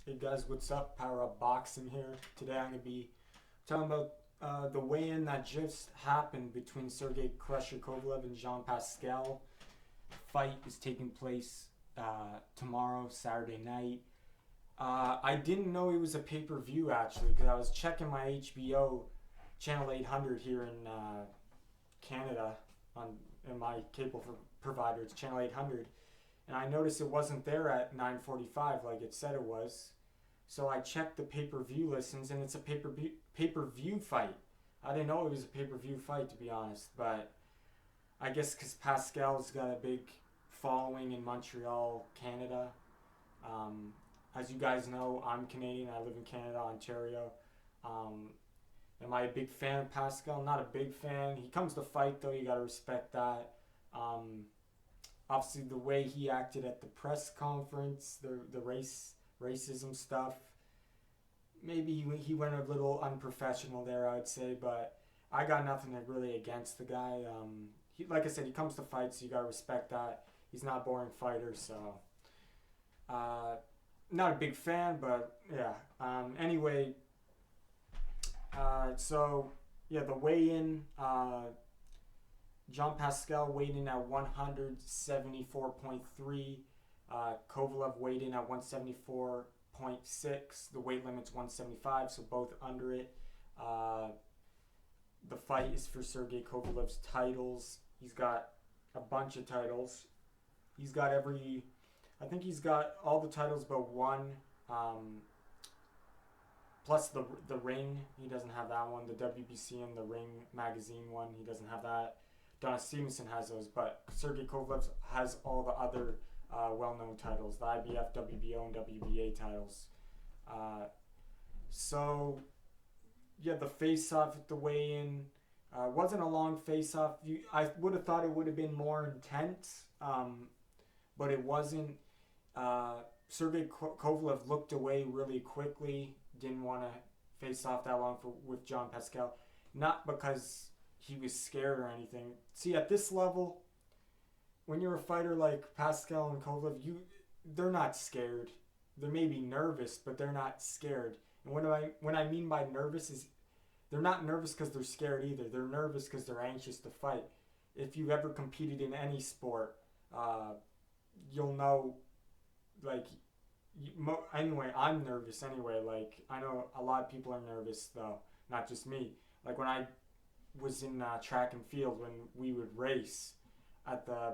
Hey guys, what's up? Power Up Boxing here. Today I'm going to be talking about the weigh-in that just happened between Sergey Kovalev and Jean Pascal. The fight is taking place tomorrow, Saturday night. I didn't know it was a pay-per-view actually because I was checking my HBO channel 800 here in Canada on in my cable provider. It's channel 800, and I noticed it wasn't there at 9:45 like it said it was. So I checked the pay-per-view listings, and it's a pay-per-view fight. I didn't know it was a pay-per-view fight, to be honest, but I guess because Pascal's got a big following in Montreal, Canada. As you guys know, I'm Canadian. I live in Canada, Ontario. Am I a big fan of Pascal? Not a big fan. He comes to fight, though. You got to respect that. Obviously, the way he acted at the press conference, the racism stuff. Maybe he went a little unprofessional there, I'd say, but I got nothing really against the guy. Like I said, he comes to fight, so you gotta respect that. He's not a boring fighter, so not a big fan, but yeah. Anyway, so yeah, the weigh-in. Jean Pascal weighed in at 174.3. Kovalev weighed in at 174.6. The weight limit's 175, so both under it. The fight is for Sergey Kovalev's titles. He's got a bunch of titles. He's got I think he's got all the titles but one. Plus the ring, he doesn't have that one. The WBC and the Ring magazine one, he doesn't have that. Donna Stevenson has those, but Sergey Kovalev has all the other well-known titles, the IBF, WBO, and WBA titles. So, yeah, the face-off at the weigh-in wasn't a long face-off. I would have thought it would have been more intense, but it wasn't. Sergey Kovalev looked away really quickly, didn't want to face off that long with Jean Pascal. Not because he was scared or anything. See, at this level, when you're a fighter like Pascal and Kovalev, they're not scared. They may be nervous, but they're not scared. And when I mean by nervous is they're not nervous because they're scared either. They're nervous because they're anxious to fight. If you've ever competed in any sport, you'll know. Anyway, I'm nervous anyway. Like, I know a lot of people are nervous though, not just me. Like when I was in track and field, when we would race,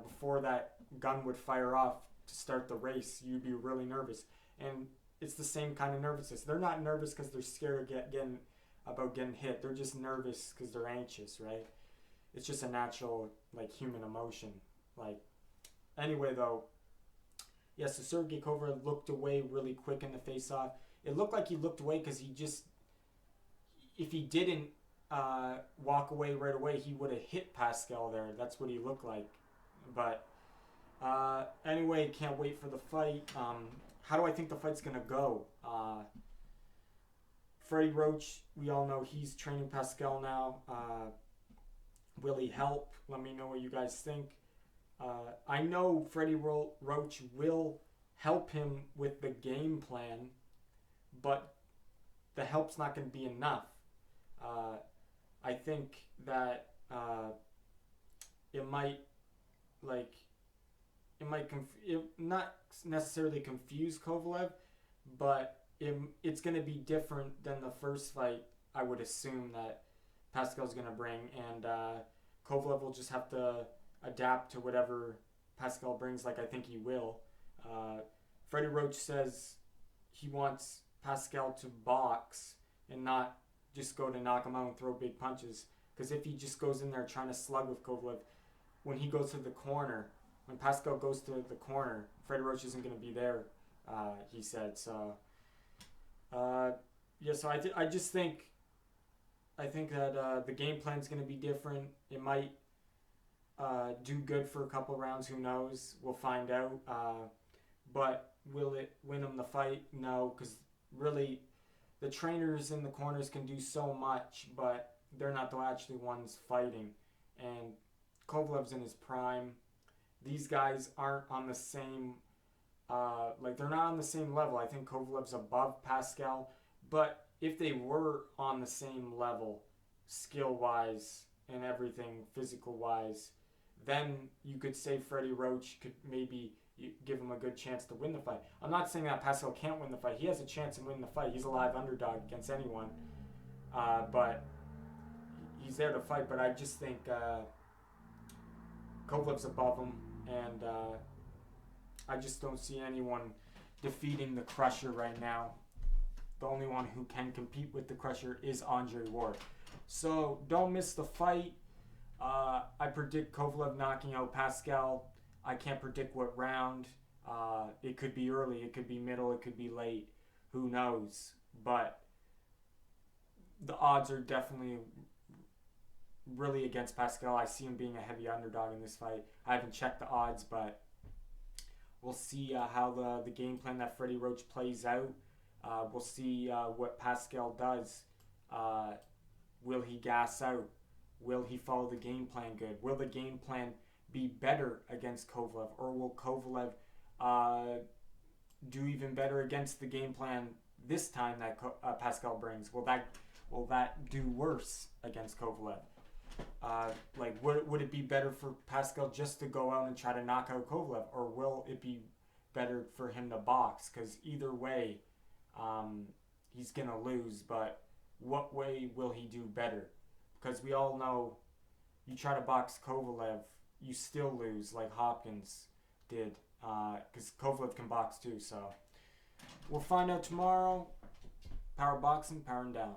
before that gun would fire off to start the race, you'd be really nervous, and it's the same kind of nervousness. They're not nervous because they're scared of getting hit. They're just nervous because they're anxious, right? It's just a natural human emotion. Anyway though, yeah. So Sergey Kovalev looked away really quick in the face-off. It looked like he looked away because if he didn't walk away right away, he would have hit Pascal there. That's what he looked like. But anyway, can't wait for the fight. How do I think the fight's going to go? Freddie Roach, we all know he's training Pascal now. Will he help? Let me know what you guys think. I know Freddie Roach will help him with the game plan, but the help's not going to be enough. I think that it might not necessarily confuse Kovalev, but it's going to be different than the first fight. I would assume that Pascal's going to bring, and Kovalev will just have to adapt to whatever Pascal brings. I think he will. Freddie Roach says he wants Pascal to box and not just go to knock him out and throw big punches. Because if he just goes in there trying to slug with Kovalev, when he goes to the corner, when Pascal goes to the corner, Freddie Roach isn't going to be there, he said. So, yeah, so I just think that the game plan is going to be different. It might do good for a couple rounds. Who knows? We'll find out. But will it win him the fight? No, because really, the trainers in the corners can do so much, but they're not the actually ones fighting. And Kovalev's in his prime. These guys aren't on the same Like they're not on the same level. I think Kovalev's above Pascal, but if they were on the same level, skill wise and everything, physical wise, then you could say Freddie Roach could maybe give him a good chance to win the fight. I'm not saying that Pascal can't win the fight. He has a chance to win the fight. He's a live underdog against anyone, but he's there to fight. But I just think Kovalev's above him, and I just don't see anyone defeating the Crusher right now. The only one who can compete with the Crusher is Andre Ward. So don't miss the fight. I predict Kovalev knocking out Pascal. I can't predict what round. It could be early, it could be middle, it could be late. Who knows? But the odds are definitely really against Pascal. I see him being a heavy underdog in this fight. I haven't checked the odds, but we'll see how the game plan that Freddie Roach plays out. We'll see what Pascal does. Will he gas out? Will he follow the game plan good? Will the game plan be better against Kovalev? Or will Kovalev do even better against the game plan this time that Pascal brings? Will that do worse against Kovalev? Would it be better for Pascal just to go out and try to knock out Kovalev? Or will it be better for him to box? Because either way, he's going to lose. But what way will he do better? Because we all know you try to box Kovalev, you still lose like Hopkins did. Because Kovalev can box too. So we'll find out tomorrow. Power boxing, powering down.